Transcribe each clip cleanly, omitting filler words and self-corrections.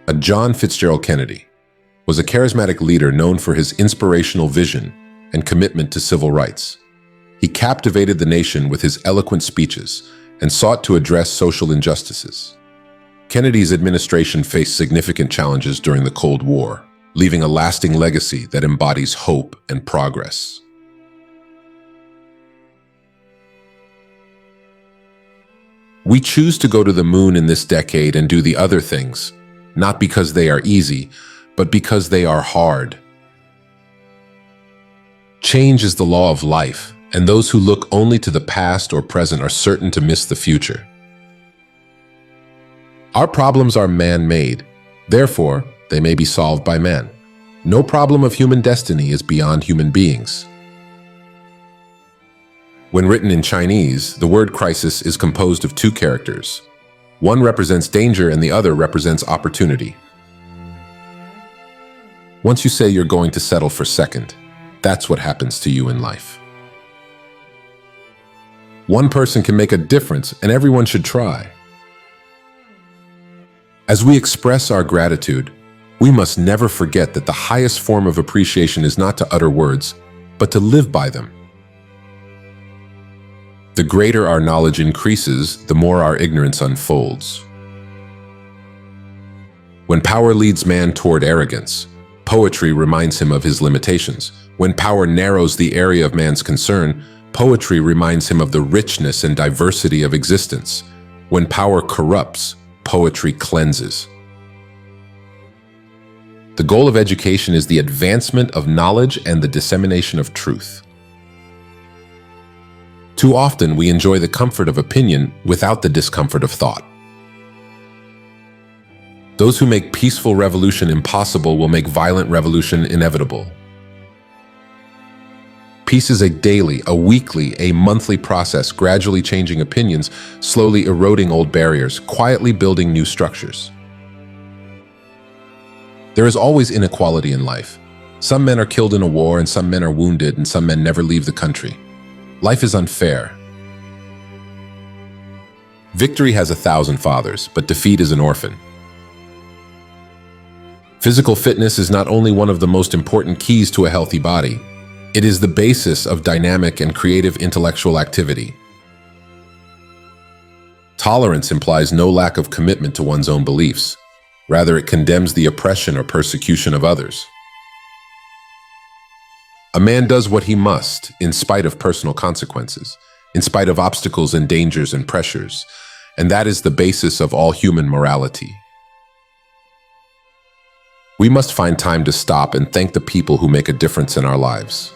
A John Fitzgerald Kennedy was a charismatic leader known for his inspirational vision and commitment to civil rights. He captivated the nation with his eloquent speeches and sought to address social injustices. Kennedy's administration faced significant challenges during the Cold War, leaving a lasting legacy that embodies hope and progress. We choose to go to the moon in this decade and do the other things, not because they are easy, but because they are hard. Change is the law of life, and those who look only to the past or present are certain to miss the future. Our problems are man-made, therefore, they may be solved by man. No problem of human destiny is beyond human beings. When written in Chinese, the word crisis is composed of two characters. One represents danger and the other represents opportunity. Once you say you're going to settle for second, that's what happens to you in life. One person can make a difference, and everyone should try. As we express our gratitude, we must never forget that the highest form of appreciation is not to utter words, but to live by them. The greater our knowledge increases, the more our ignorance unfolds. When power leads man toward arrogance, poetry reminds him of his limitations. When power narrows the area of man's concern, poetry reminds him of the richness and diversity of existence. When power corrupts, poetry cleanses. The goal of education is the advancement of knowledge and the dissemination of truth. Too often, we enjoy the comfort of opinion without the discomfort of thought. Those who make peaceful revolution impossible will make violent revolution inevitable. Peace is a daily, a weekly, a monthly process, gradually changing opinions, slowly eroding old barriers, quietly building new structures. There is always inequality in life. Some men are killed in a war, and some men are wounded, and some men never leave the country. Life is unfair. Victory has 1,000 fathers, but defeat is an orphan. Physical fitness is not only one of the most important keys to a healthy body, it is the basis of dynamic and creative intellectual activity. Tolerance implies no lack of commitment to one's own beliefs. Rather, it condemns the oppression or persecution of others. A man does what he must, in spite of personal consequences, in spite of obstacles and dangers and pressures, and that is the basis of all human morality. We must find time to stop and thank the people who make a difference in our lives.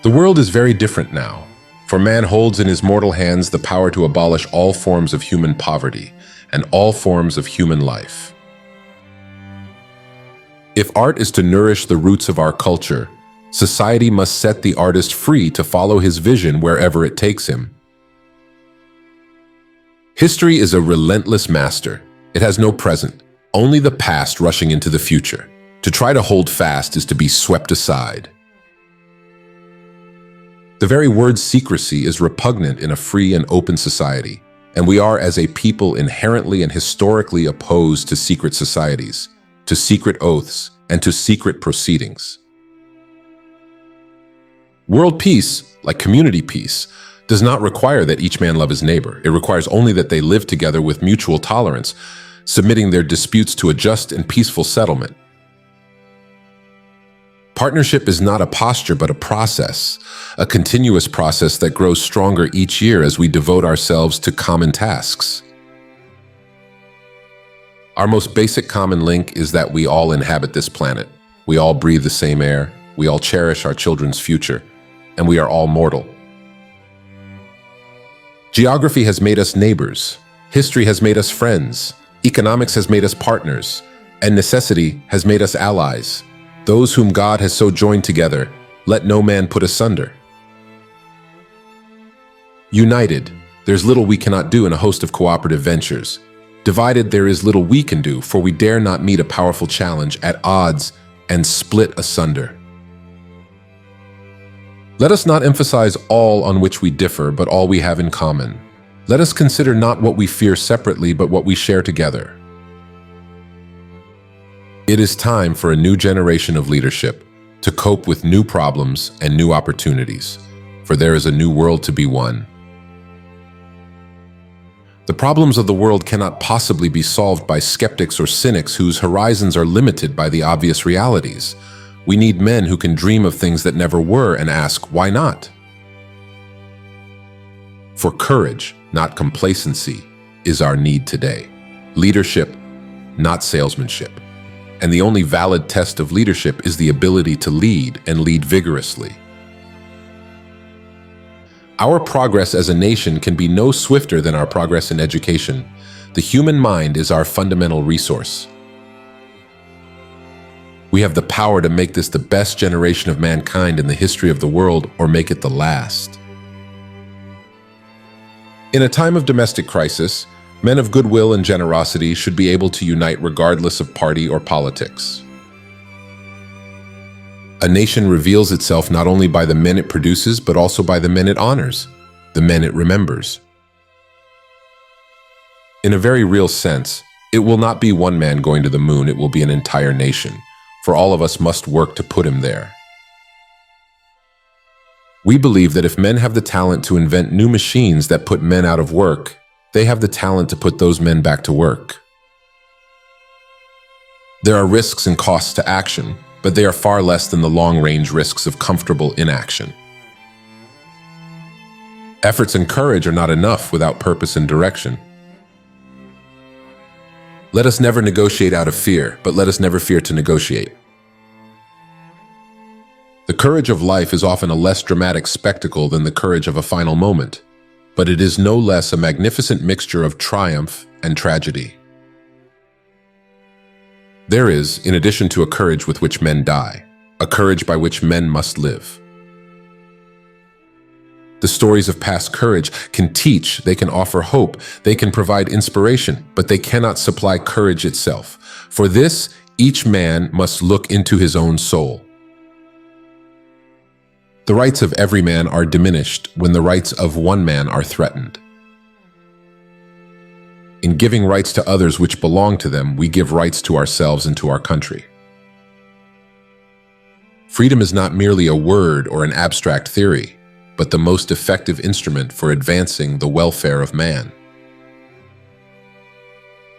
The world is very different now, for man holds in his mortal hands the power to abolish all forms of human poverty and all forms of human life. If art is to nourish the roots of our culture, society must set the artist free to follow his vision wherever it takes him. History is a relentless master. It has no present, only the past rushing into the future. To try to hold fast is to be swept aside. The very word secrecy is repugnant in a free and open society, and we are as a people inherently and historically opposed to secret societies, to secret oaths, and to secret proceedings. World peace, like community peace, does not require that each man love his neighbor. It requires only that they live together with mutual tolerance, submitting their disputes to a just and peaceful settlement. Partnership is not a posture, but a process, a continuous process that grows stronger each year as we devote ourselves to common tasks. Our most basic common link is that we all inhabit this planet. We all breathe the same air, we all cherish our children's future, and we are all mortal. Geography has made us neighbors, history has made us friends, economics has made us partners, and necessity has made us allies. Those whom God has so joined together, let no man put asunder. United, there's little we cannot do in a host of cooperative ventures. Divided, there is little we can do, for we dare not meet a powerful challenge at odds and split asunder. Let us not emphasize all on which we differ, but all we have in common. Let us consider not what we fear separately, but what we share together. It is time for a new generation of leadership to cope with new problems and new opportunities, for there is a new world to be won. The problems of the world cannot possibly be solved by skeptics or cynics whose horizons are limited by the obvious realities. We need men who can dream of things that never were and ask, why not? For courage, not complacency, is our need today. Leadership, not salesmanship. And the only valid test of leadership is the ability to lead and lead vigorously. Our progress as a nation can be no swifter than our progress in education. The human mind is our fundamental resource. We have the power to make this the best generation of mankind in the history of the world, or make it the last. In a time of domestic crisis, men of goodwill and generosity should be able to unite regardless of party or politics. A nation reveals itself not only by the men it produces, but also by the men it honors, the men it remembers. In a very real sense, it will not be one man going to the moon, it will be an entire nation, for all of us must work to put him there. We believe that if men have the talent to invent new machines that put men out of work, they have the talent to put those men back to work. There are risks and costs to action, but they are far less than the long-range risks of comfortable inaction. Efforts and courage are not enough without purpose and direction. Let us never negotiate out of fear, but let us never fear to negotiate. The courage of life is often a less dramatic spectacle than the courage of a final moment, but it is no less a magnificent mixture of triumph and tragedy. There is, in addition to a courage with which men die, a courage by which men must live. The stories of past courage can teach, they can offer hope, they can provide inspiration, but they cannot supply courage itself. For this, each man must look into his own soul. The rights of every man are diminished when the rights of one man are threatened. In giving rights to others which belong to them, we give rights to ourselves and to our country. Freedom is not merely a word or an abstract theory, but the most effective instrument for advancing the welfare of man.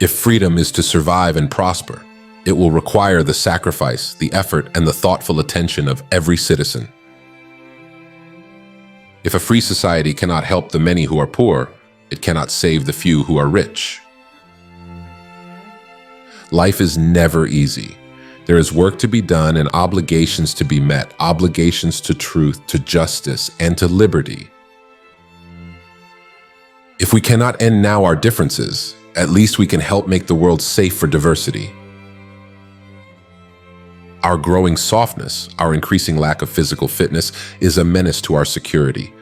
If freedom is to survive and prosper, it will require the sacrifice, the effort, and the thoughtful attention of every citizen. If a free society cannot help the many who are poor, it cannot save the few who are rich. Life is never easy. There is work to be done and obligations to be met, obligations to truth, to justice, and to liberty. If we cannot end now our differences, at least we can help make the world safe for diversity. Our growing softness, our increasing lack of physical fitness, is a menace to our security.